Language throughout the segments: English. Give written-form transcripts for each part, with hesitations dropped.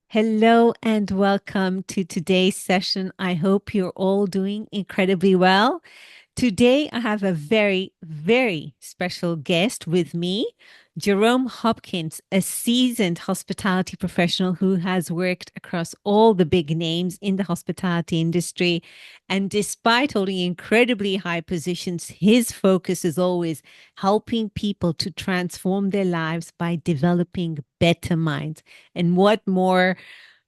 Hello and welcome to today's session. I hope you're all doing incredibly well. Today, I have a very, very special guest with me, Jerome Hopkins, a seasoned hospitality professional who has worked across all the big names in the hospitality industry. And despite holding incredibly high positions, his focus is always helping people to transform their lives by developing better minds. And what more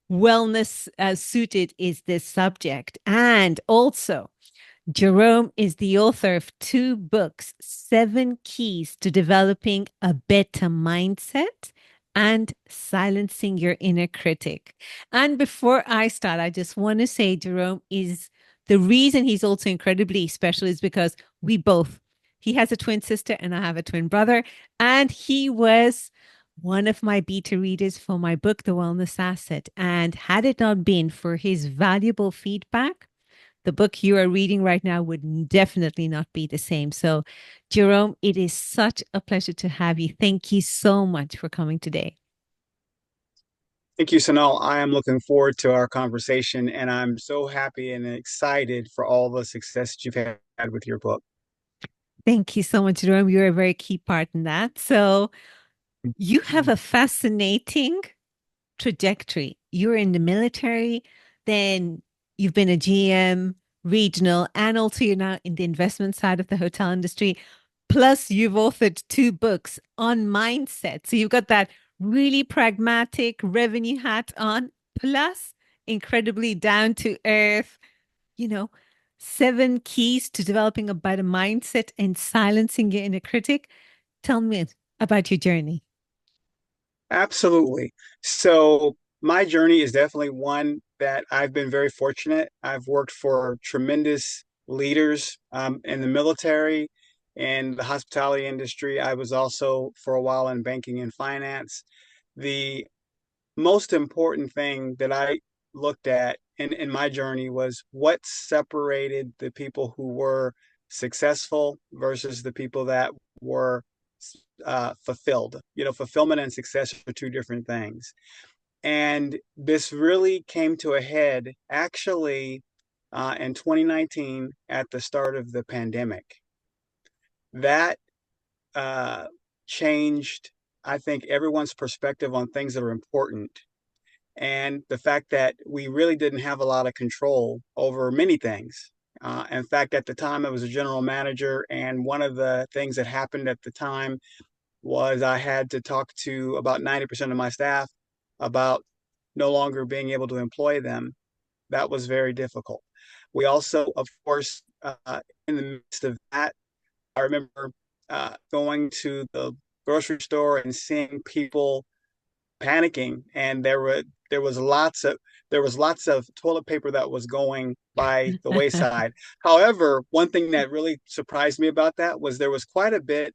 wellness suited is this subject? And also, Jerome is the author of two books, Seven Keys to Developing a Better Mindset and Silencing Your Inner Critic. And before I start, I just want to say Jerome is the reason he's also incredibly special is because he has a twin sister and I have a twin brother, and he was one of my beta readers for my book, The Wellness Asset. And had it not been for his valuable feedback, the book you are reading right now would definitely not be the same. So, Jerome, it is such a pleasure to have you. Thank you so much for coming today. Thank you, Sanal. I am looking forward to our conversation, and I'm so happy and excited for all the success that you've had with your book. Thank you so much, Jerome. You're a very key part in that. So, you have a fascinating trajectory. You're in the military, then you've been a GM, regional, and also you're now in the investment side of the hotel industry. Plus, you've authored two books on mindset. So you've got that really pragmatic revenue hat on, plus incredibly down to earth, you know, seven keys to developing a better mindset and silencing your inner critic. Tell me about your journey. Absolutely. So, my journey is definitely one that I've been very fortunate. I've worked for tremendous leaders in the military and the hospitality industry. I was also for a while in banking and finance. The most important thing that I looked at in my journey was what separated the people who were successful versus the people that were fulfilled. You know, fulfillment and success are two different things. And this really came to a head actually in 2019 at the start of the pandemic. That uh, changed, I think, everyone's perspective on things that are important and the fact that we really didn't have a lot of control over many things. In fact, at the time, I was a general manager, and one of the things that happened at the time was I had to talk to about 90% of my staff about no longer being able to employ them. That was very difficult. We also, of course, in the midst of that, I remember going to the grocery store and seeing people panicking, and there was lots of toilet paper that was going by the wayside. However, one thing that really surprised me about that was there was quite a bit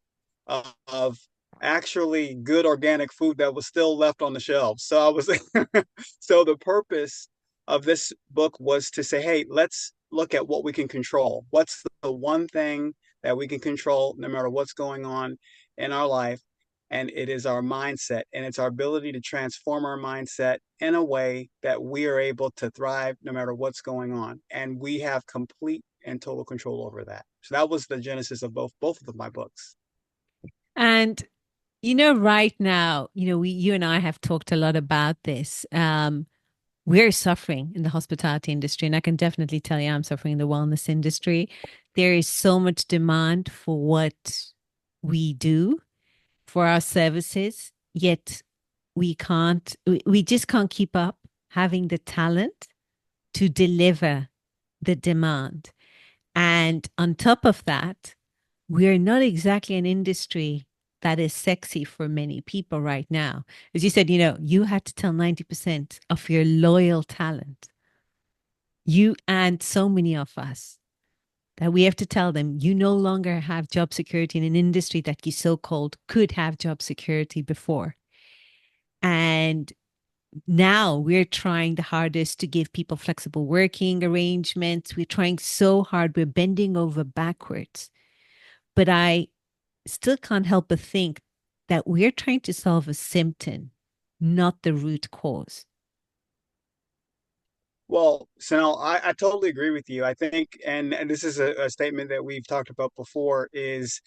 of actually good organic food that was still left on the shelves. So I was so the purpose of this book was to say, hey, let's look at what we can control. What's the one thing that we can control no matter what's going on in our life? And it is our mindset, and it's our ability to transform our mindset in a way that we are able to thrive no matter what's going on, and we have complete and total control over that. So that was the genesis of both of my books. And right now, you and I have talked a lot about this. We're suffering in the hospitality industry, and I can definitely tell you I'm suffering in the wellness industry. There is so much demand for what we do, for our services, yet we just can't keep up having the talent to deliver the demand. And on top of that, we're not exactly an industry that is sexy for many people right now. As you said, you had to tell 90% of your loyal talent, you and so many of us, that we have to tell them you no longer have job security in an industry that you so called could have job security before. And now we're trying the hardest to give people flexible working arrangements. We're trying so hard, we're bending over backwards. But I still can't help but think that we're trying to solve a symptom not the root cause. Well, Sanel, I totally agree with you. I think, and this is a statement that we've talked about before, is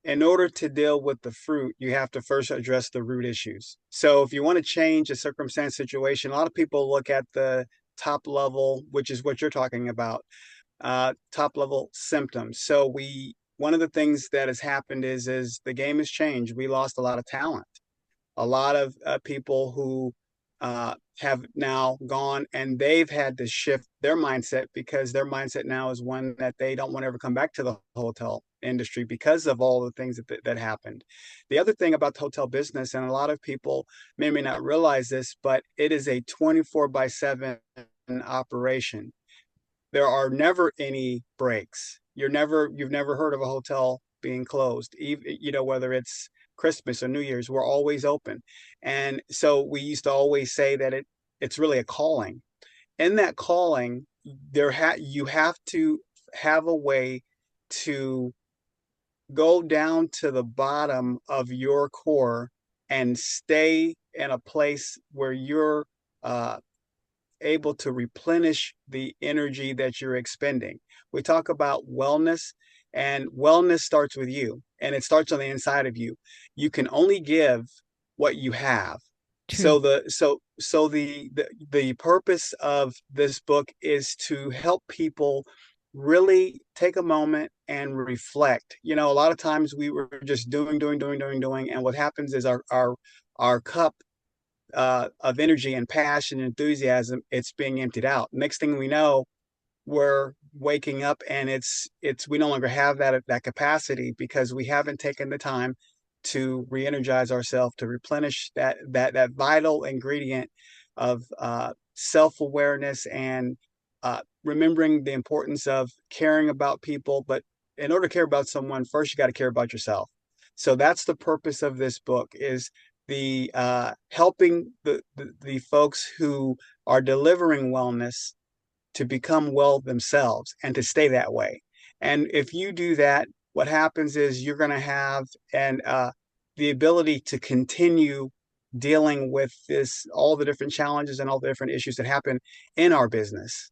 in order to deal with the fruit, you have to first address the root issues. So if you want to change a circumstance situation, a lot of people look at the top level, which is what you're talking about, top level symptoms. So one of the things that has happened is the game has changed. We lost a lot of talent, a lot of people who have now gone and they've had to shift their mindset because their mindset now is one that they don't want to ever come back to the hotel industry because of all the things that happened. The other thing about the hotel business, and a lot of people may or may not realize this, but it is a 24 by 7 operation. There are never any breaks. You've never heard of a hotel being closed, even, whether it's Christmas or New Year's, we're always open. And so we used to always say that it's really a calling. In that calling, you have to have a way to go down to the bottom of your core and stay in a place where you're uh, able to replenish the energy that you're expending. We talk about wellness, and wellness starts with you, and it starts on the inside of you. You can only give what you have. True. So the purpose of this book is to help people really take a moment and reflect. A lot of times we were just doing, and what happens is our cup of energy and passion and enthusiasm, it's being emptied out. Next thing we know, we're waking up and it's we no longer have that capacity because we haven't taken the time to re-energize ourselves, to replenish that vital ingredient of self-awareness and remembering the importance of caring about people. But in order to care about someone, first you got to care about yourself. So that's the purpose of this book, is the helping the folks who are delivering wellness to become well themselves and to stay that way. And if you do that, what happens is you're going to have the ability to continue dealing with all the different challenges and all the different issues that happen in our business.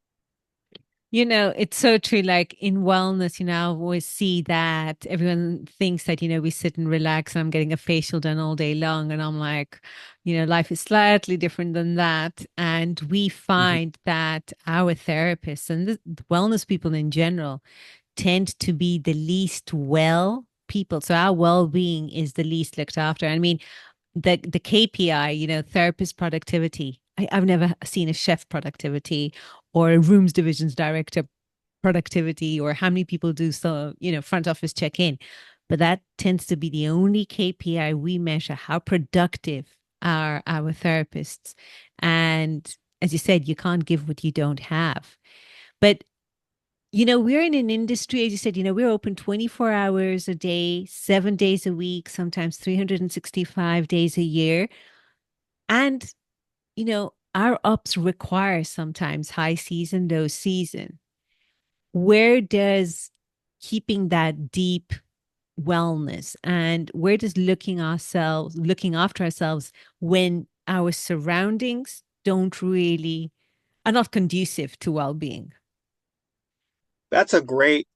It's so true. Like in wellness, I always see that everyone thinks that, we sit and relax and I'm getting a facial done all day long. And I'm like, life is slightly different than that. And we Mhm. find that our therapists and the wellness people in general tend to be the least well people. So our well-being is the least looked after. I mean, the KPI, therapist productivity. I've never seen a chef productivity or a rooms divisions director productivity or how many people do so, front office check in. But that tends to be the only KPI we measure how productive are our therapists. And as you said, you can't give what you don't have. But we're in an industry, as you said, we're open 24 hours a day, 7 days a week, sometimes 365 days a year. And, our ups require sometimes high season, low season. Where does keeping that deep wellness and where does looking after ourselves when our surroundings are not conducive to well-being? That's a great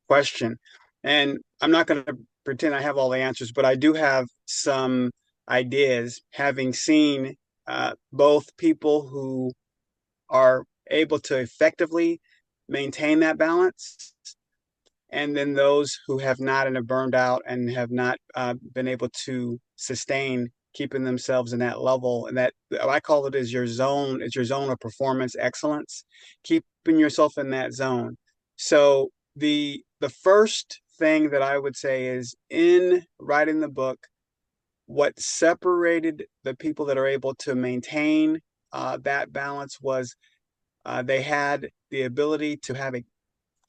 question. And I'm not going to pretend I have all the answers, but I do have some ideas, having seen both people who are able to effectively maintain that balance, and then those who have not and have burned out and have not been able to sustain keeping themselves in that level. And that I call it is your zone. It's your zone of performance excellence, keeping yourself in that zone. So the first thing that I would say is, in writing the book, what separated the people that are able to maintain that balance was they had the ability to have a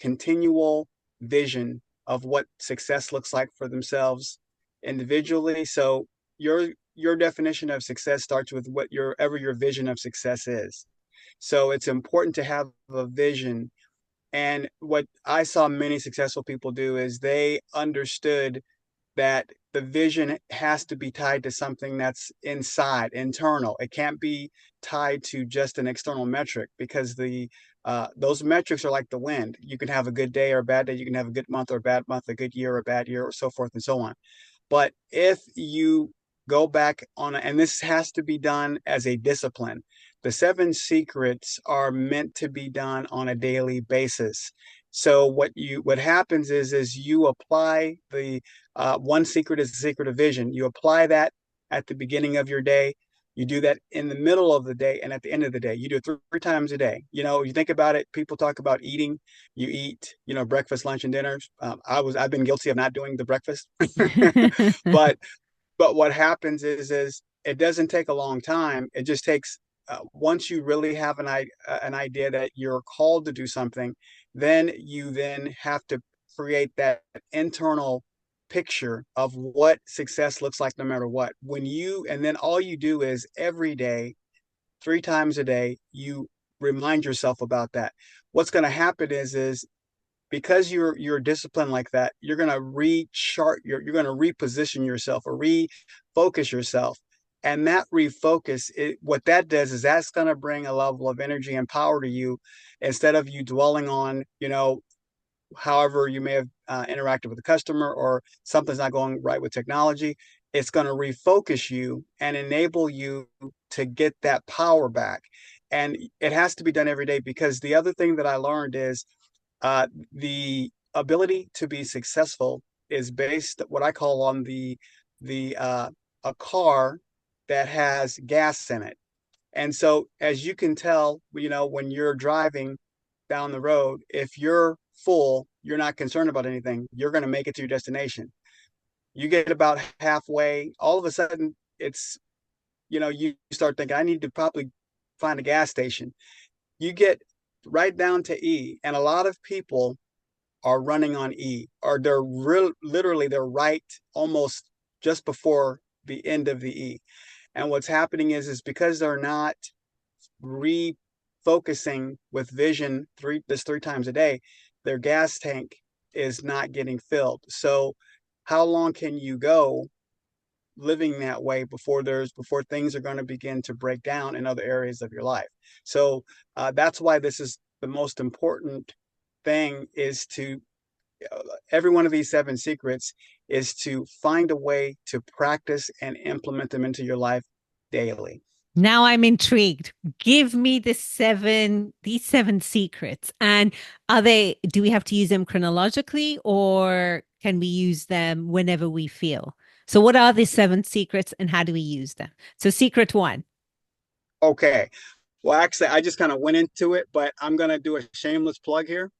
continual vision of what success looks like for themselves individually. So your definition of success starts with whatever your vision of success is. So it's important to have a vision. And what I saw many successful people do is they understood that the vision has to be tied to something that's inside, internal. It can't be tied to just an external metric because the those metrics are like the wind. You can have a good day or a bad day. You can have a good month or a bad month, a good year or a bad year, or so forth and so on. But if you go back on, and this has to be done as a discipline, the seven secrets are meant to be done on a daily basis. So what happens is you apply the one secret is the secret of vision. You apply that at the beginning of your day. You do that in the middle of the day and at the end of the day. You do it three times a day. You think about it. People talk about eating. You eat, breakfast, lunch, and dinner. I've been guilty of not doing the breakfast, but what happens is it doesn't take a long time. It just takes once you really have an idea that you're called to do something, then you then have to create that internal picture of what success looks like no matter what. And then all you do is every day, three times a day, you remind yourself about that. What's going to happen is because you're disciplined like that, you're going to you're going to reposition yourself or refocus yourself. And that refocus, what that does is that's going to bring a level of energy and power to you instead of you dwelling on, however you may have interacted with a customer or something's not going right with technology. It's going to refocus you and enable you to get that power back. And it has to be done every day because the other thing that I learned is the ability to be successful is based what I call on the a car that has gas in it. And so as you can tell, when you're driving down the road, if you're full, you're not concerned about anything. You're going to make it to your destination. You get about halfway, all of a sudden you start thinking, I need to probably find a gas station. You get right down to E, and a lot of people are running on E, or literally they're right almost just before the end of the E. And what's happening is because they're not refocusing with vision three times a day, their gas tank is not getting filled. So how long can you go living that way before things are going to begin to break down in other areas of your life? So that's why this is the most important thing is to every one of these seven secrets is to find a way to practice and implement them into your life daily. Now I'm intrigued. Give me these seven secrets. And do we have to use them chronologically or can we use them whenever we feel? So, what are the seven secrets and how do we use them? So, secret one. Okay. Well, actually, I just kind of went into it, but I'm going to do a shameless plug here.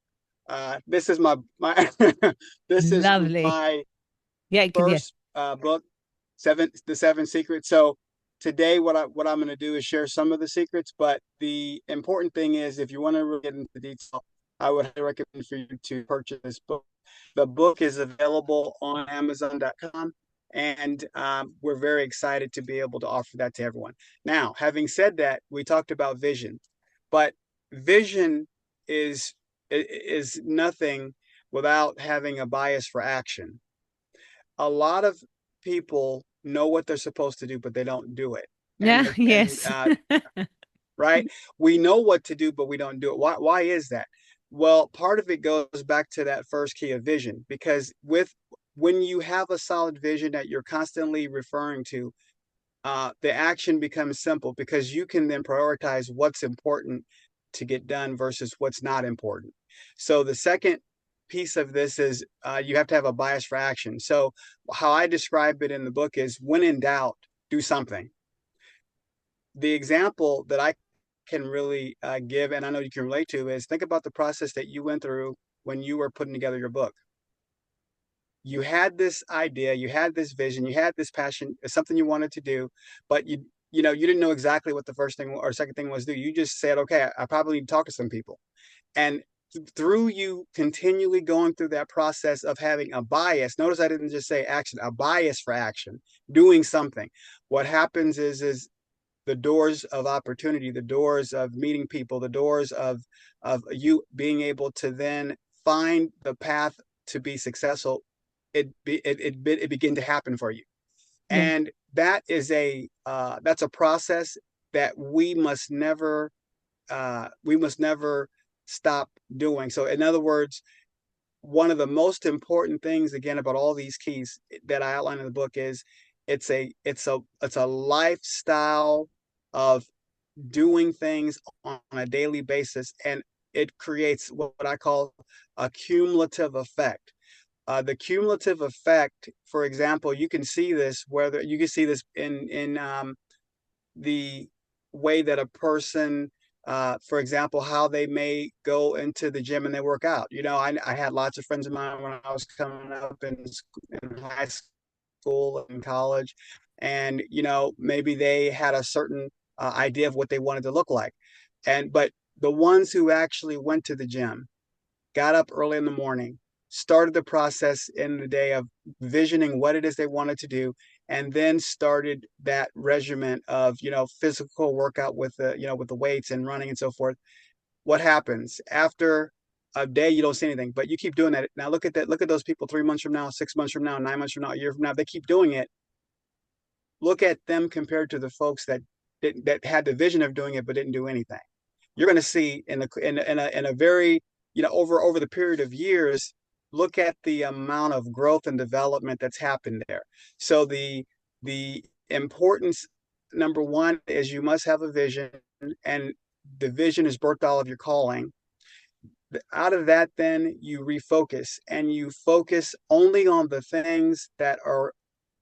This is my this is Lovely. my Yeah, yeah. first book, the seven secrets. So today, what I'm going to do is share some of the secrets. But the important thing is, if you want to really get into detail, I would recommend for you to purchase this book. The book is available on Amazon.com, and we're very excited to be able to offer that to everyone. Now, having said that, we talked about vision, but vision is is nothing without having a bias for action. A lot of people know what they're supposed to do, but they don't do it. Yeah, And yes. right, we know what to do, but we don't do it. Why is that? Well, part of it goes back to that first key of vision, because when you have a solid vision that you're constantly referring to, the action becomes simple because you can then prioritize what's important to get done versus what's not important. So the second piece of this is you have to have a bias for action. So how I describe it in the book is when in doubt, do something. The example that I can really give, and I know you can relate to, is think about the process that you went through when you were putting together your book. You had this idea, you had this vision, you had this passion, it's something you wanted to do, but you didn't know exactly what the first thing or second thing was to do. You just said, okay, I probably need to talk to some people. And through you continually going through that process of having a bias, notice I didn't just say action, a bias for action, doing something. What happens is the doors of opportunity, the doors of meeting people, the doors of you being able to then find the path to be successful it begin to happen for you. Yeah. And that's a process that we must never stop doing. So in other words, one of the most important things again about all these keys that I outline in the book is it's a lifestyle of doing things on a daily basis, and it creates what I call a cumulative effect. The cumulative effect, for example, you can see this whether you can see this in the way that a person, for example, how they may go into the gym and they work out. I had lots of friends of mine when I was coming up in high school and college, and maybe they had a certain idea of what they wanted to look like, but the ones who actually went to the gym, got up early in the morning, started the process in the day of visioning what it is they wanted to do, and then started that regimen of physical workout with the weights and running and so forth. What happens after a day? You don't see anything, but you keep doing that. Now look at that. Look at those people 3 months from now, 6 months from now, 9 months from now, a year from now. They keep doing it. Look at them compared to the folks that had the vision of doing it but didn't do anything. You're going to see in a very over the period of years, look at the amount of growth and development that's happened there. So the importance, number one, is you must have a vision, and the vision is birthed all of your calling. Out of that, then you refocus and you focus only on the things that are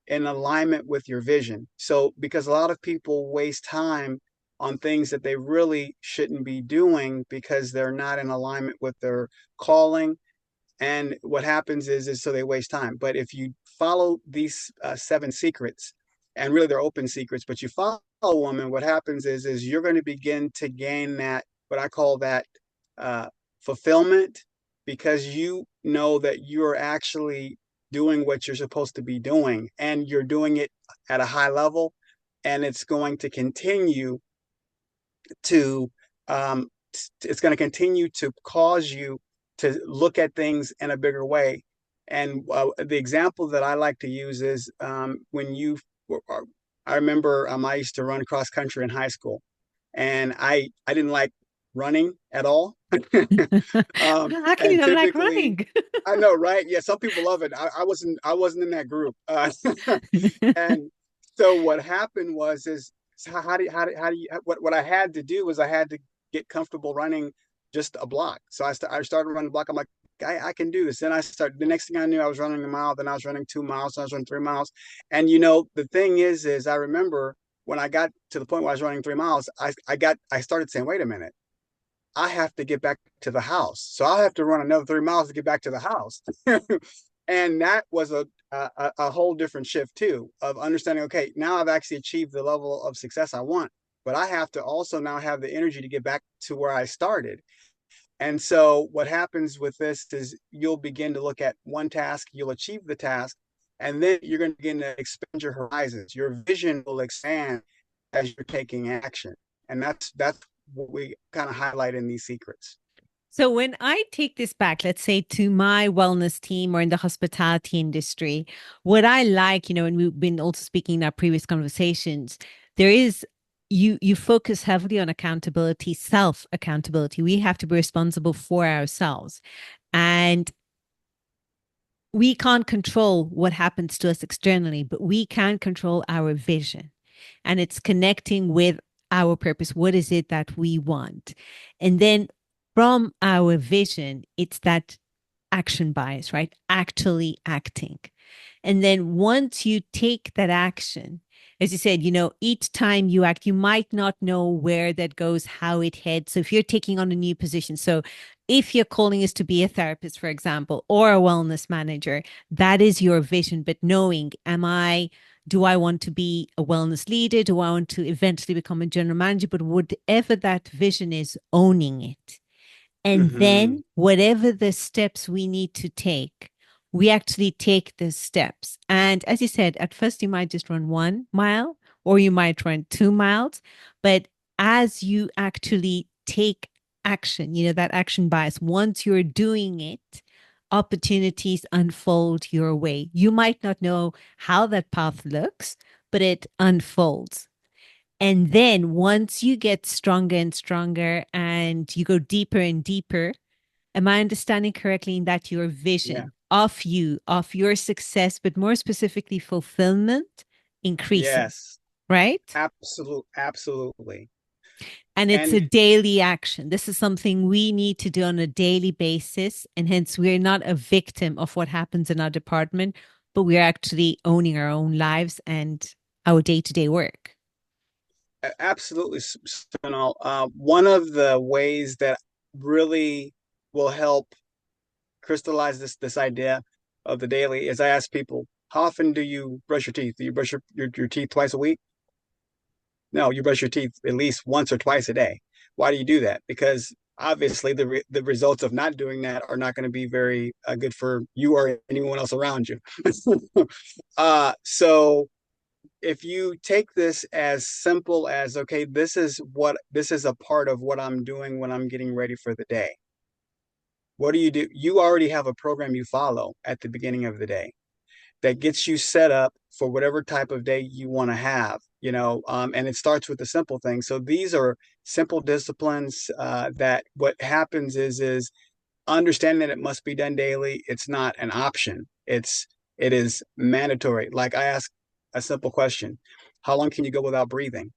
in alignment with your vision. So, because a lot of people waste time on things that they really shouldn't be doing because they're not in alignment with their calling. And what happens is so they waste time. But if you follow these seven secrets, and really they're open secrets, but you follow them, and what happens is you're going to begin to gain that, what I call that uh, fulfillment, because you know that you're actually doing what you're supposed to be doing, and you're doing it at a high level, and to um, it's going to continue to cause you to look at things in a bigger way. And the example that I like to use is when you I remember I used to run cross country in high school, and I didn't like running at all. How can you And not like typically, running? I know, right? Yeah, some people love it. I wasn't in that group. And so what happened was is how do you what I had to do was I had to get comfortable running just a block. So I started running a block. I'm like, I can do this. Then I started. The next thing I knew, I was running a mile. Then I was running 2 miles. Then I was running 3 miles. And the thing is I remember when I got to the point where I was running 3 miles, I started saying, wait a minute, I have to get back to the house. So I'll have to run another 3 miles to get back to the house. And that was a whole different shift too, of understanding, okay, now I've actually achieved the level of success I want, but I have to also now have the energy to get back to where I started. And so what happens with this is you'll begin to look at one task, you'll achieve the task, and then you're going to begin to expand your horizons. Your vision will expand as you're taking action. And that's what we kind of highlight in these secrets. So when I take this back, let's say to my wellness team or in the hospitality industry, what I like, and we've been also speaking in our previous conversations, there is you focus heavily on accountability, self accountability. We have to be responsible for ourselves. And we can't control what happens to us externally, but we can control our vision. And it's connecting with our purpose. What is it that we want? And then from our vision, it's that action bias, right? Actually acting. And then once you take that action, as you said, each time you act, you might not know where that goes, how it heads. So if you're taking on a new position, so if your calling is to be a therapist, for example, or a wellness manager, that is your vision. But knowing, do I want to be a wellness leader? Do I want to eventually become a general manager? But whatever that vision is, owning it. And Mm-hmm. then whatever the steps we need to take, we actually take the steps. And as you said, at first you might just run 1 mile or you might run 2 miles. But as you actually take action, that action bias, once you're doing it opportunities unfold your way. You might not know how that path looks, but it unfolds. And then once you get stronger and stronger and you go deeper and deeper, am I understanding correctly in that your Yeah. vision of you, of your success, but more specifically fulfillment increases, Yes. right? Absolutely. And it's a And daily action. This is something we need to do on a daily basis. And hence, we're not a victim of what happens in our department, but we're actually owning our own lives and our day to day work. absolutely, Sonal. One of the ways that really will help crystallize this idea of the daily is I ask people, how often do you brush your teeth? Do you brush your teeth twice a week? No, you brush your teeth at least once or twice a day. Why do you do that? Because obviously the results of not doing that are not going to be very good for you or anyone else around you. So if you take this as simple as, okay, this is a part of what I'm doing when I'm getting ready for the day. What do? You already have a program you follow at the beginning of the day that gets you set up for whatever type of day you want to have, and it starts with the simple things. So these are simple disciplines that what happens is understanding that it must be done daily. It's not an option. It is mandatory. Like I ask a simple question: how long can you go without breathing?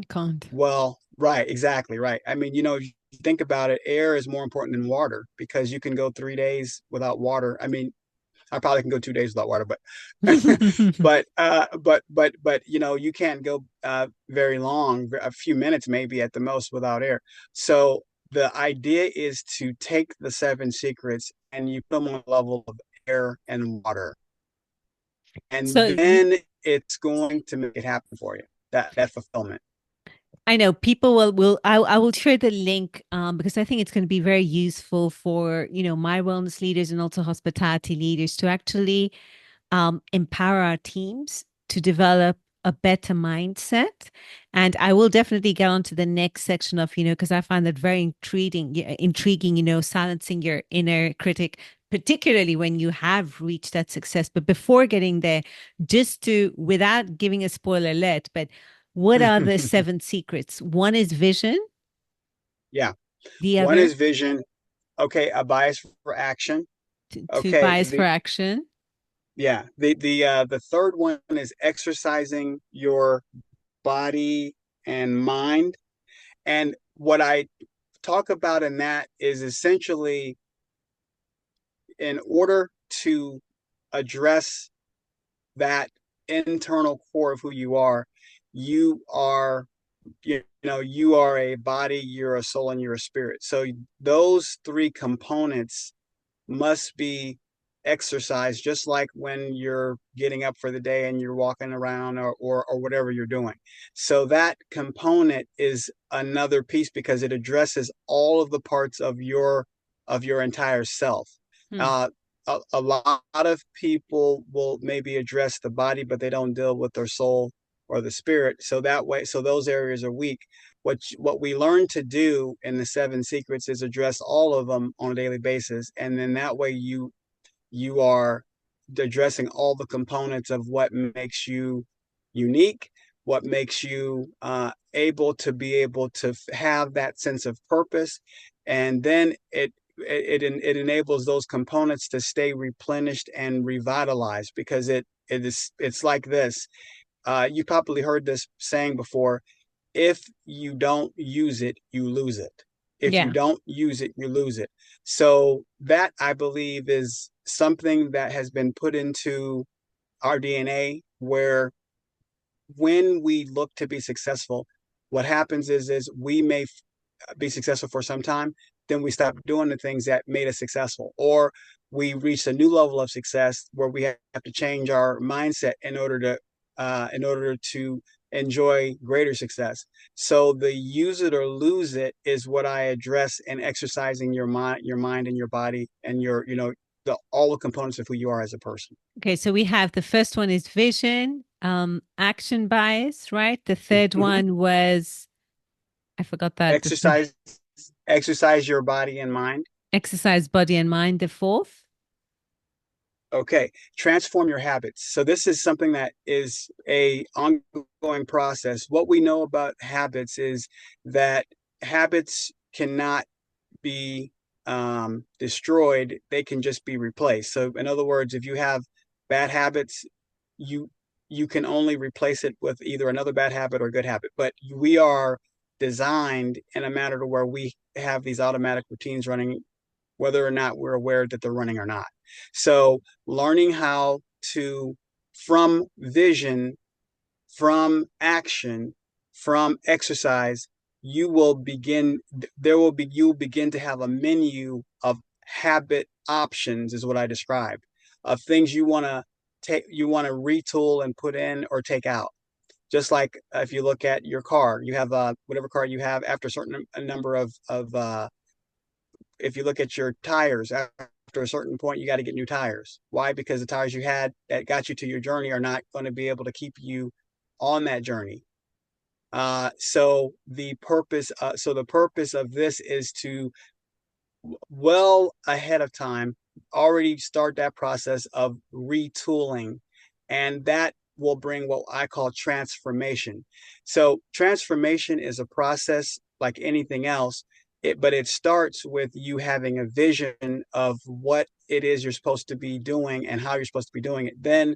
Can't. Well, right, exactly, right. I mean, if you think about it, air is more important than water because you can go 3 days without water. I mean, I probably can go 2 days without water, but but you can't go very long, a few minutes maybe at the most without air. So the idea is to take the seven secrets and you put them on a level of air and water, and So then it's going to make it happen for you. That fulfillment. I know people I will share the link because I think it's going to be very useful for, my wellness leaders and also hospitality leaders to actually empower our teams to develop a better mindset. And I will definitely get on to the next section of, because I find that very intriguing, silencing your inner critic, particularly when you have reached that success. But before getting there, just to, without giving a spoiler alert, but what are the seven secrets? One is vision, Yeah. the One other is vision. Okay, a bias for action. to Okay, bias for action. the third one is exercising your body and mind. And what I talk about in that is essentially in order to address that internal core of who you are you are a body, you're a soul, and you're a spirit. So those three components must be exercised just like when you're getting up for the day and you're walking around or whatever you're doing. So that component is another piece because it addresses all of the parts of your entire self. Hmm. uh, a lot of people will maybe address the body but they don't deal with their soul or the spirit, so that way, so those areas are weak. What we learn to do in the seven secrets is address all of them on a daily basis, and then that way you are addressing all the components of what makes you unique, what makes you able to have that sense of purpose, and then it enables those components to stay replenished and revitalized because it's like this. You probably heard this saying before: if you don't use it, you lose it. If you Yeah. don't use it, you lose it. So that I believe is something that has been put into our DNA where when we look to be successful, what happens is we may be successful for some time, then we stop doing the things that made us successful, or we reach a new level of success where we have to change our mindset in order to enjoy greater success. So the use it or lose it is what I address in exercising your mind and your body and your all the components of who you are as a person. Okay, so we have the first one is vision, action bias, right? The third Mm-hmm. one was I forgot that. Exercise your body and mind. Exercise body and mind, the fourth. Okay, transform your habits. So this is something that is a ongoing process. What we know about habits is that habits cannot be destroyed, they can just be replaced. So, in other words, if you have bad habits, you you can only replace it with either another bad habit or good habit. But we are designed in a manner to where we have these automatic routines running, whether or not we're aware that they're running or not. So, learning how to, from vision, from action, from exercise, you will begin, you'll begin to have a menu of habit options, is what I described, of things you want to retool and put in or take out. Just like if you look at your car, you have whatever car you have after a certain a number of if you look at your tires after a certain point, you got to get new tires. Why? Because the tires you had that got you to your journey are not going to be able to keep you on that journey. So the purpose of this is to well ahead of time already start that process of retooling, and that will bring what I call transformation. So transformation is a process like anything else, but it starts with you having a vision of what it is you're supposed to be doing and how you're supposed to be doing it, then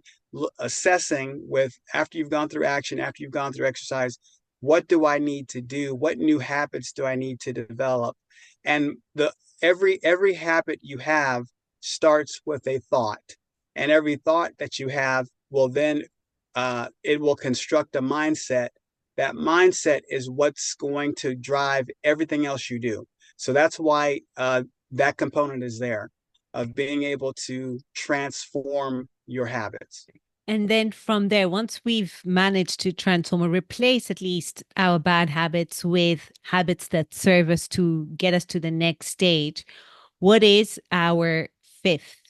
assessing with, after you've gone through action, after you've gone through exercise, what do I need to do, what new habits do I need to develop. And the every habit you have starts with a thought, and every thought that you have will then it will construct a mindset. That mindset is what's going to drive everything else you do. So that's why that component is there, of being able to transform your habits. And then from there, once we've managed to transform or replace at least our bad habits with habits that serve us to get us to the next stage, what is our fifth?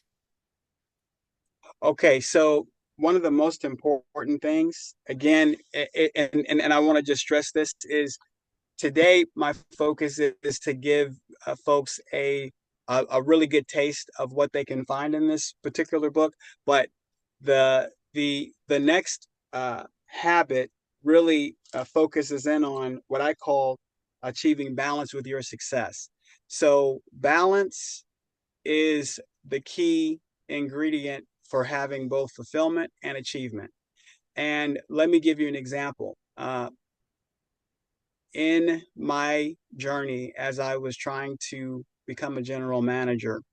Okay, so one of the most important things, again, and I want to just stress this, is today my focus is to give folks a really good taste of what they can find in this particular book. But the next habit really focuses in on what I call achieving balance with your success. So balance is the key ingredient for having both fulfillment and achievement. And let me give you an example. In my journey, as I was trying to become a general manager,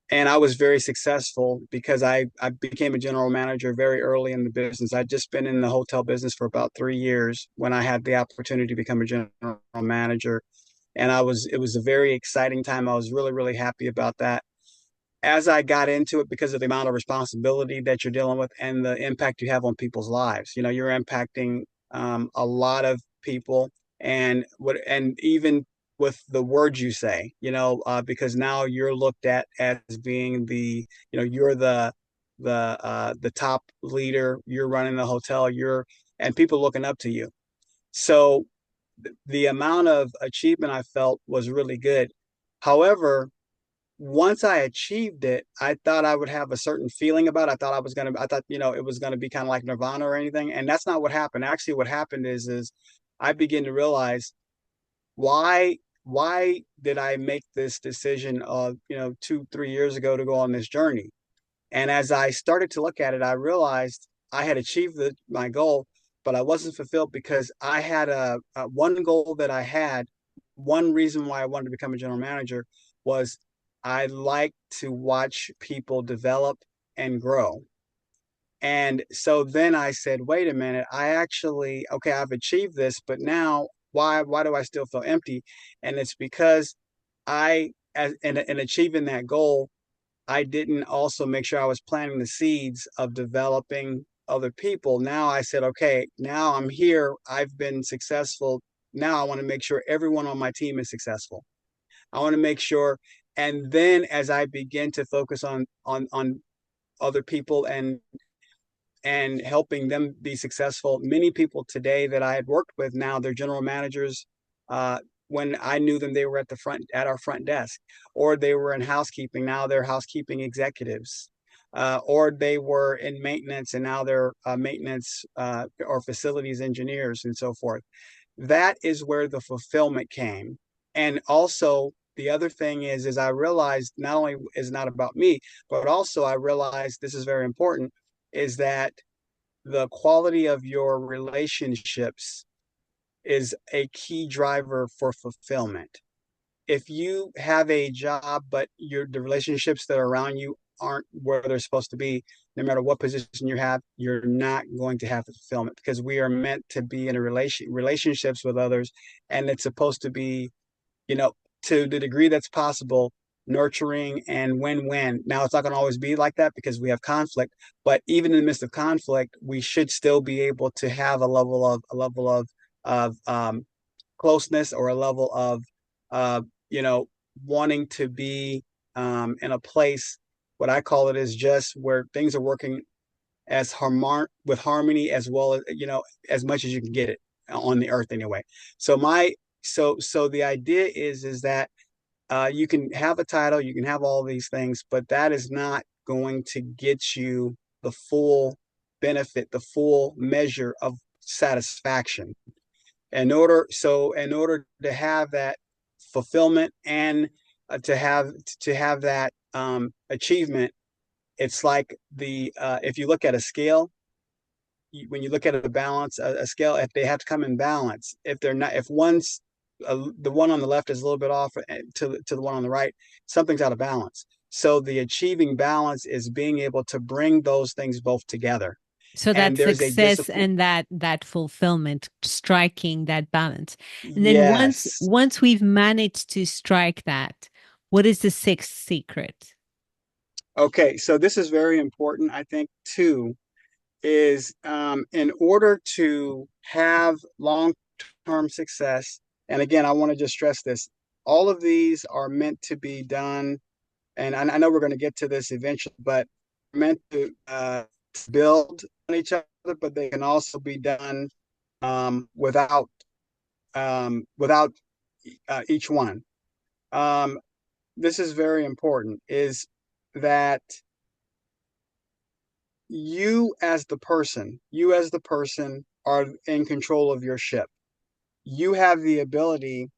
and I was very successful because I became a general manager very early in the business. I'd just been in the hotel business for about 3 years when I had the opportunity to become a general manager. And it was a very exciting time. I was really, really happy about that. As I got into it, because of the amount of responsibility that you're dealing with and the impact you have on people's lives, you're impacting a lot of people, and even with the words you say, because now you're looked at as being you're the top leader, you're running the hotel, and people looking up to you. So the amount of achievement I felt was really good. However, once I achieved it, I thought I would have a certain feeling about it. I thought, it was gonna be kind of like Nirvana or anything. And that's not what happened. Actually, what happened is I began to realize why why did I make this decision of, 2, 3 years ago to go on this journey? And as I started to look at it, I realized I had achieved my goal, but I wasn't fulfilled because I had a one goal that I had. One reason why I wanted to become a general manager was I like to watch people develop and grow. And so then I said, wait a minute, okay, I've achieved this, but now why do I still feel empty? And it's because in achieving that goal, I didn't also make sure I was planting the seeds of developing other people. Now I said, okay, now I'm here. I've been successful. Now I want to make sure everyone on my team is successful. I want to make sure. And then as I begin to focus on other people and helping them be successful, many people today that I had worked with, now they're general managers. when I knew them, they were at our front desk, or they were in housekeeping. Now they're housekeeping executives, or they were in maintenance, and now they're maintenance or facilities engineers and so forth. That is where the fulfillment came. And also, the other thing is I realized not only is not about me, but also I realized this is very important, is that the quality of your relationships is a key driver for fulfillment. If you have a job, but the relationships that are around you aren't where they're supposed to be, no matter what position you have, you're not going to have the fulfillment, because we are meant to be in a relationships with others, and it's supposed to be, you know, to the degree that's possible, nurturing and win-win. Now, it's not going to always be like that because we have conflict, but even in the midst of conflict, we should still be able to have a level of closeness, or a level of uh, you know, wanting to be in a place. What I call it is just where things are working with harmony, as well as, as much as you can get it on the earth anyway. So my so the idea is that you can have a title, you can have all these things, but that is not going to get you the full benefit, the full measure of satisfaction. In order to have that fulfillment, and to have that achievement, it's like the if you look at a scale, when you look at a balance, a scale, if they have to come in balance, if they're not, if one's the one on the left is a little bit off to the one on the right, something's out of balance. So the achieving balance is being able to bring those things both together. So that And there's a success discipline. and that fulfillment, striking that balance. And then once Yes. once we've managed to strike that, what is the sixth secret? Okay. So this is very important, I think, too, is in order to have long-term success. And again, I want to just stress this. All of these are meant to be done, and I know we're going to get to this eventually, but meant to build on each other, but they can also be done without each one. Um, this is very important, is that you as the person are in control of your ship. You have the ability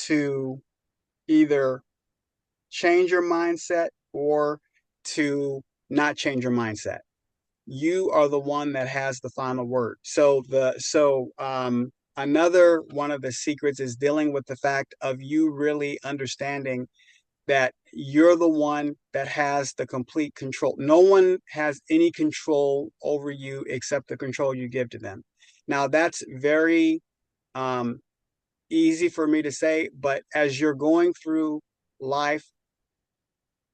to either change your mindset, or to not change your mindset. You are the one that has the final word. Another one of the secrets is dealing with the fact of you really understanding that you're the one that has the complete control. No one has any control over you except the control you give to them. Now, that's very um, easy for me to say, but as you're going through life,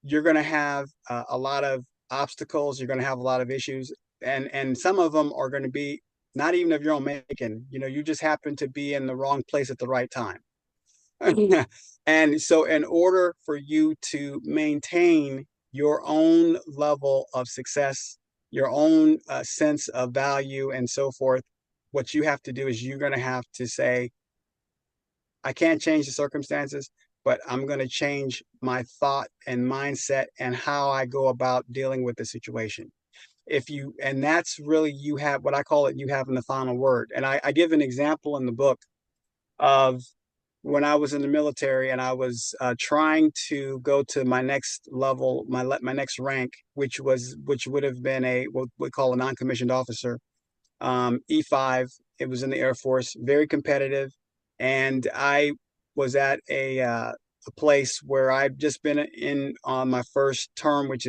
you're going to have a lot of obstacles. You're going to have a lot of issues, and some of them are going to be not even of your own making. You just happen to be in the wrong place at the right time. And so, in order for you to maintain your own level of success, your own sense of value, and so forth, what you have to do is you're going to have to say, I can't change the circumstances, but I'm going to change my thought and mindset and how I go about dealing with the situation. And that's really, you have what I call it, you having the final word. And I give an example in the book of when I was in the military, and I was trying to go to my next level, my next rank, which would have been what we call a non-commissioned officer, E5. It was in the Air Force, very competitive, and I was at a place where I've just been in on my first term, it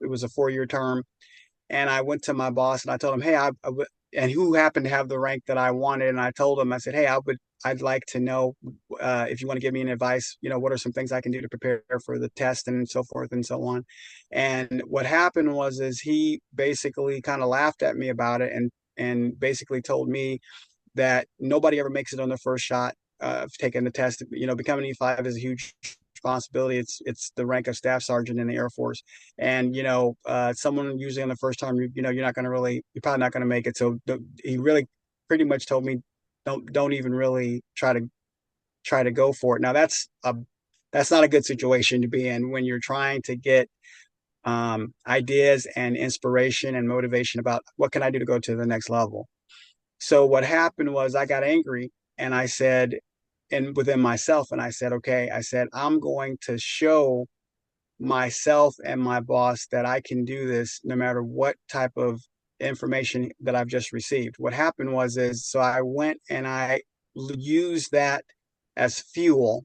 was a 4-year term, and I went to my boss and I told him, hey, and who happened to have the rank that I wanted, and I told him, I said, hey, I'd like to know if you want to give me an advice, what are some things I can do to prepare for the test, and so forth and so on. And what happened is he basically kind of laughed at me about it, and basically told me that nobody ever makes it on their first shot of taking the test. Becoming E5 is a huge responsibility. It's the rank of staff sergeant in the Air Force, and someone usually on the first time, you're probably not going to make it. So he really pretty much told me, don't even really try to try to go for it. Now that's not a good situation to be in when you're trying to get ideas and inspiration and motivation about what can I do to go to the next level. So what happened was I got angry and I said, and within myself, and I said, okay, I said, I'm going to show myself and my boss that I can do this no matter what type of information that I've just received. What happened was is so I went and I used that as fuel.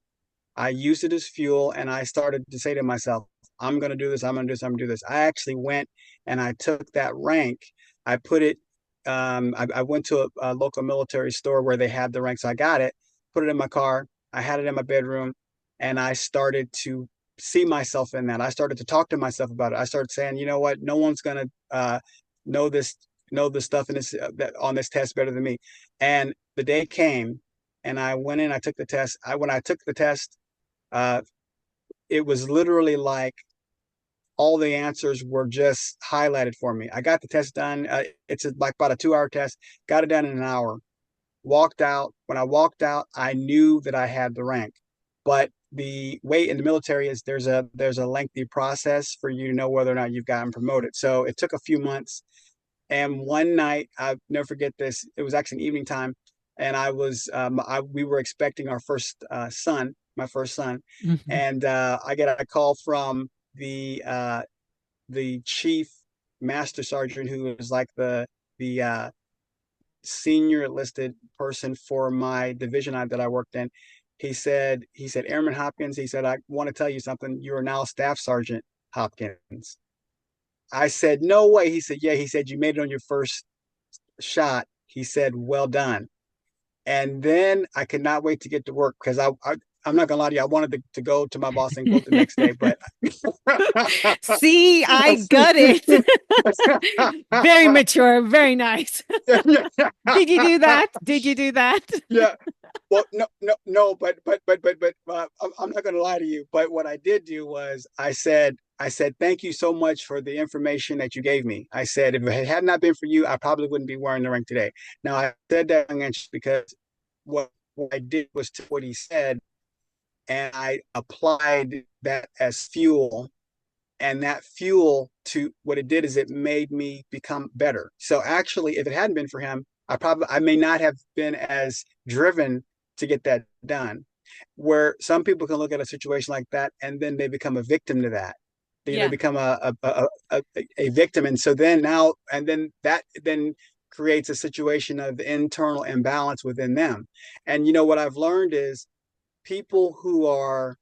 I used it as fuel and I started to say to myself, I'm going to do this, I'm going to do this, I'm going to do this. I actually went and I took that rank, I put it, I went to a local military store where they had the rank. So I got it, put it in my car, I had it in my bedroom, and I started to see myself in that. I started to talk to myself about it. I started saying, you know what, no one's going to know this, know the stuff in this that on this test better than me. And the day came and I went in, I took the test. When I took the test, uh, it was literally like all the answers were just highlighted for me. I got the test done. It's like about a 2 hour test. Got it done in an hour. Walked out. When I walked out, I knew that I had the rank. But the way in the military is there's a lengthy process for you to know whether or not you've gotten promoted. So it took a few months. And one night, I'll never forget this. It was actually an evening time, and we were expecting our first son, my first son, Mhm. and I get a call from the chief master sergeant, who was like the senior enlisted person for my division that I worked in. He said, Airman Hopkins, he said, I want to tell you something. You are now Staff Sergeant Hopkins. I said, no way. He said, yeah. He said, you made it on your first shot. He said, well done. And then I could not wait to get to work because I'm not gonna lie to you. I wanted to go to my boss and quote the next day, but See, I got it. Very mature, very nice. Did you do that? Did you do that? yeah. Well, no, but I'm not going to lie to you. But what I did do was I said, thank you so much for the information that you gave me. I said, if it had not been for you, I probably wouldn't be wearing the ring today. Now, I said that because what I did was to what he said, and I applied that as fuel, and that fuel to what it did is it made me become better. So actually, if it hadn't been for him, I may not have been as driven to get that done. Where some people can look at a situation like that and then they become a victim to that. They Yeah, become a victim, and so then now and then that then creates a situation of internal imbalance within them. And what I've learned is people who are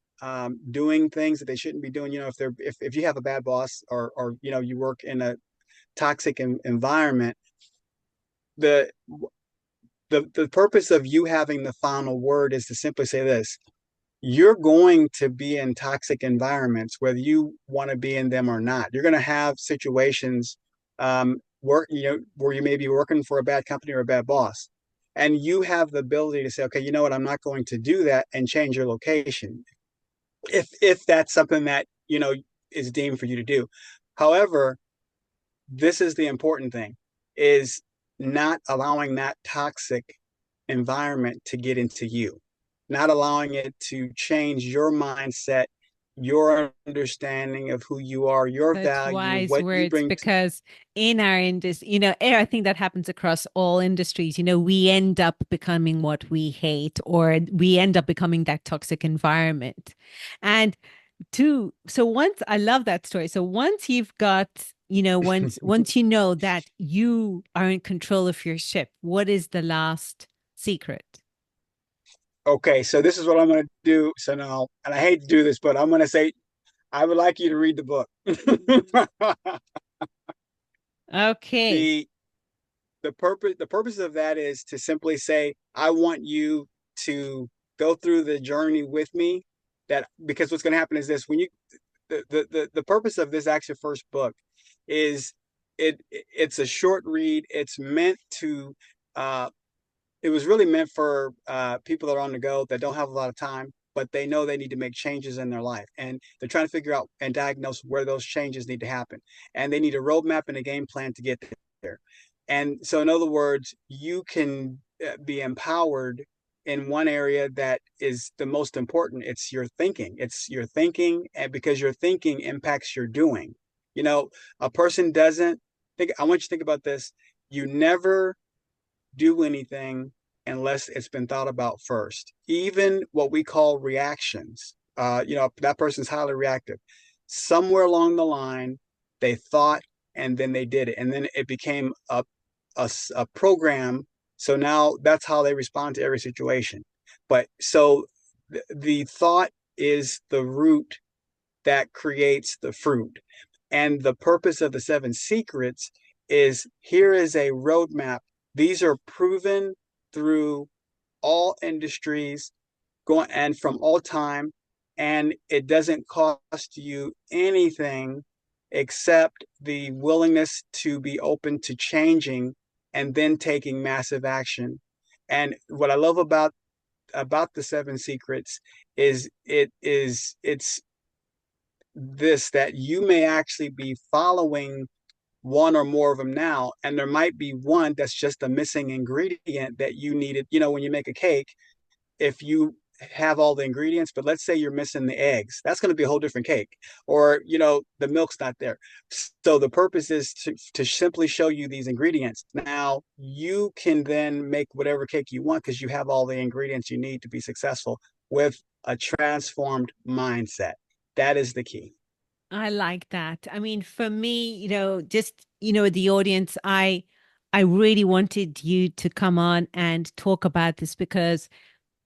doing things that they shouldn't be doing. If you have a bad boss, or you work in a toxic environment, the the purpose of you having the final word is to simply say this: you're going to be in toxic environments, whether you want to be in them or not. You're going to have situations where you may be working for a bad company or a bad boss. And you have the ability to say, okay, you know what, I'm not going to do that, and change your location if that's something that is deemed for you to do. However, this is the important thing: is not allowing that toxic environment to get into you, not allowing it to change your mindset, your understanding of who you are, your such value, wise what you words bring. because in our industry, I think that happens across all industries. We end up becoming what we hate, or we end up becoming that toxic environment. And so once I love that story. So once you've got, once you know that you are in control of your ship, what is the last secret? Okay, so this is what I'm going to do. So now, and I hate to do this, but I'm going to say I would like you to read the book. Okay. the the purpose of that is to simply say, I want you to go through the journey with me. That because what's going to happen is this: when you the purpose of this actual first book is it's a short read. It's meant to it was really meant for people that are on the go, that don't have a lot of time, but they know they need to make changes in their life, and they're trying to figure out and diagnose where those changes need to happen, and they need a roadmap and a game plan to get there. And so, in other words, you can be empowered in one area that is the most important. It's your thinking. It's your thinking, and because your thinking impacts your doing. You know, a person doesn't think, I want you to think about this. You never do anything unless it's been thought about first. Even what we call reactions. That person's highly reactive. Somewhere along the line, they thought and then they did it. And then it became a program. So now that's how they respond to every situation. But so the thought is the root that creates the fruit. And the purpose of the seven secrets is here is a roadmap. These are proven through all industries going and from all time, and it doesn't cost you anything except the willingness to be open to changing and then taking massive action. And what I love about the seven secrets is it's this, that you may actually be following one or more of them now, and there might be one that's just a missing ingredient that you needed. When you make a cake, if you have all the ingredients, but let's say you're missing the eggs, that's going to be a whole different cake. Or, the milk's not there. So the purpose is to simply show you these ingredients. Now you can then make whatever cake you want because you have all the ingredients you need to be successful with a transformed mindset. That is the key. I like that. I mean, for me, just, the audience, I really wanted you to come on and talk about this because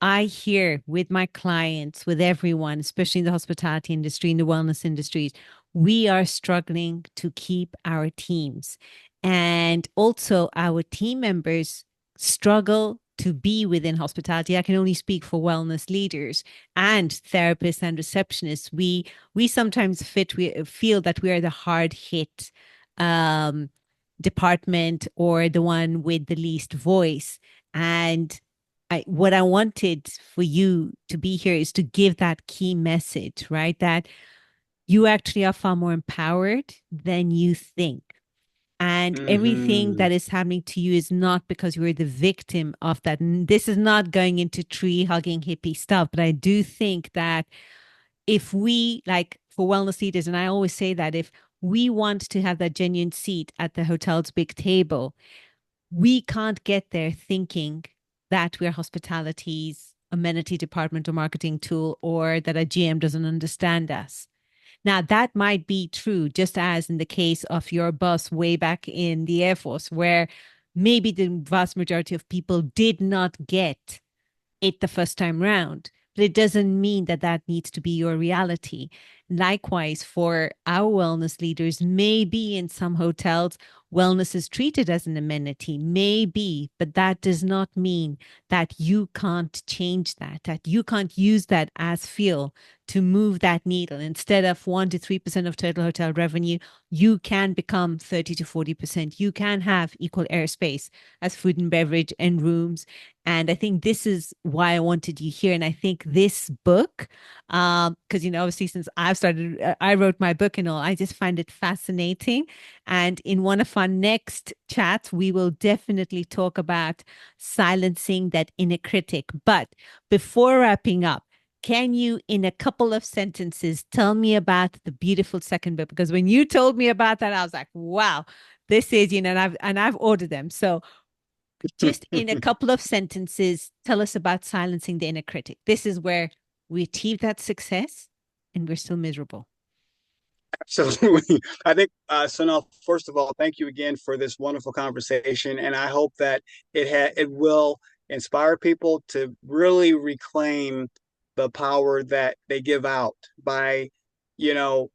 I hear with my clients, with everyone, especially in the hospitality industry, in the wellness industries, we are struggling to keep our teams. And also, our team members struggle to be within hospitality. I can only speak for wellness leaders and therapists and receptionists. We sometimes we feel that we are the hard hit um, department or the one with the least voice. And what I wanted for you to be here is to give that key message, right? That you actually are far more empowered than you think. And everything Mm-hmm. that is happening to you is not because you are the victim of that. And this is not going into tree hugging hippie stuff, but I do think that if we, like for wellness leaders, and I always say that if we want to have that genuine seat at the hotel's big table, we can't get there thinking that we're hospitality's amenity department or marketing tool or that a GM doesn't understand us. Now, that might be true, just as in the case of your boss way back in the Air Force, where maybe the vast majority of people did not get it the first time round. But it doesn't mean that that needs to be your reality. Likewise, for our wellness leaders, maybe in some hotels, wellness is treated as an amenity, maybe, but that does not mean that you can't change that, that you can't use that as fuel to move that needle. Instead of 1 to 3% of total hotel revenue, you can become 30 to 40%. You can have equal airspace as food and beverage and rooms. And I think this is why I wanted you here. And I think this book, because, obviously, since I've started, I wrote my book and all, I just find it fascinating. And in one of our next chats, we will definitely talk about silencing that inner critic. But before wrapping up, can you, in a couple of sentences, tell me about the beautiful second book? Because when you told me about that, I was like, wow, this is, and I've ordered them. So just in a couple of sentences, tell us about silencing the inner critic. This is where we achieve that success and we're still miserable. Absolutely. I think so. Now, first of all, thank you again for this wonderful conversation, and I hope that it will inspire people to really reclaim the power that they give out by,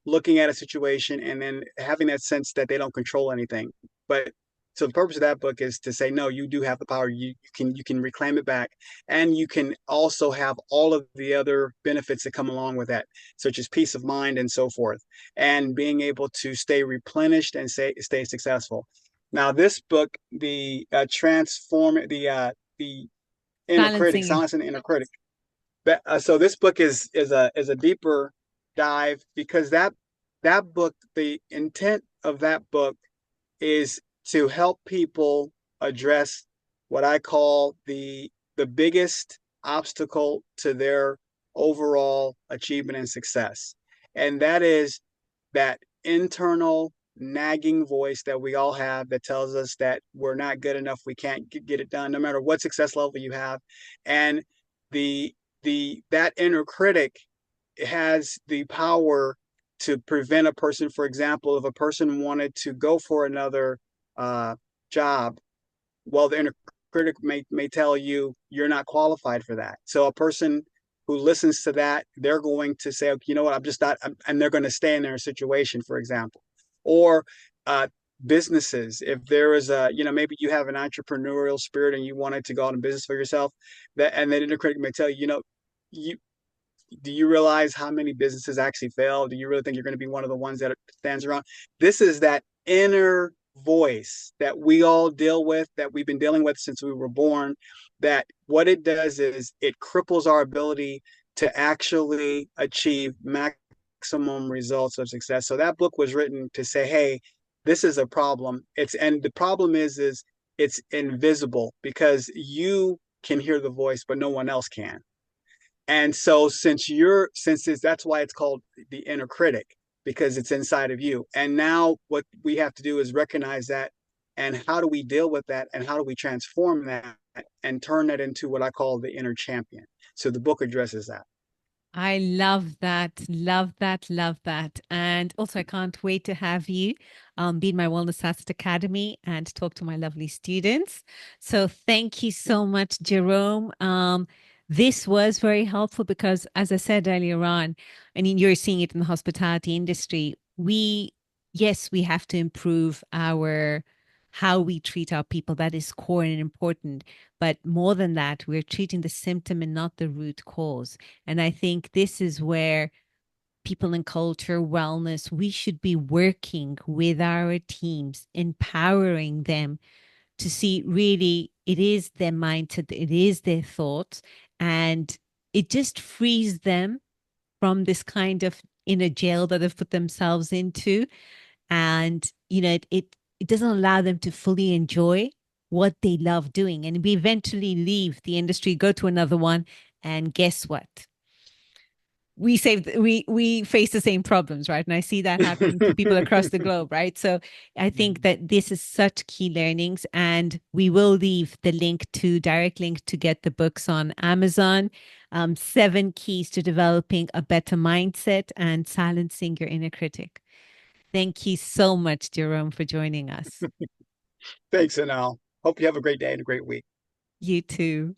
looking at a situation and then having that sense that they don't control anything. But so the purpose of that book is to say, no, you do have the power. You can reclaim it back, and you can also have all of the other benefits that come along with that, such as peace of mind and so forth, and being able to stay replenished and stay successful. Now, this book, the inner critic, Silencing it. silencing the inner critic. So this book is a deeper dive, because that book, the intent of that book is to help people address what I call the biggest obstacle to their overall achievement and success. And that is that internal nagging voice that we all have that tells us that we're not good enough, we can't get it done, no matter what success level you have. And the that inner critic has the power to prevent a person, for example, if a person wanted to go for another job, well, the inner critic may tell you you're not qualified for that. So a person who listens to that, they're going to say, okay, you know what, I'm just not, and they're going to stay in their situation, for example. Or uh, businesses, if there is a, maybe you have an entrepreneurial spirit and you wanted to go out in business for yourself, that and the inner critic may tell you, you do you realize how many businesses actually fail? Do you really think you're going to be one of the ones that stands around? This is that inner voice that we all deal with, that we've been dealing with since we were born, that what it does is it cripples our ability to actually achieve maximum results of success. So that book was written to say, hey, this is a problem. And the problem is it's invisible because you can hear the voice, but no one else can. And so since it's that's why it's called the inner critic, because it's inside of you. And now what we have to do is recognize that, and how do we deal with that, and how do we transform that and turn that into what I call the inner champion. So the book addresses that. I love that, love that, love that. And also, I can't wait to have you be in my Wellness Asset Academy and talk to my lovely students. So, thank you so much, Jerome. This was very helpful because, as I said earlier on, I mean, you're seeing it in the hospitality industry. Yes, we have to improve our how we treat our people. That is core and important. But more than that, we're treating the symptom and not the root cause. And I think this is where people in culture, wellness, we should be working with our teams, empowering them to see really it is their mindset, it is their thoughts, and it just frees them from this kind of inner jail that they've put themselves into. And, it doesn't allow them to fully enjoy what they love doing. And we eventually leave the industry, go to another one, and guess what? We face the same problems, right? And I see that happening to people across the globe, right? So I think that this is such key learnings, and we will leave the direct link to get the books on Amazon. 7 keys to developing a better mindset and silencing your inner critic. Thank you so much, Jerome, for joining us. Thanks, and Al. Hope you have a great day and a great week. You too.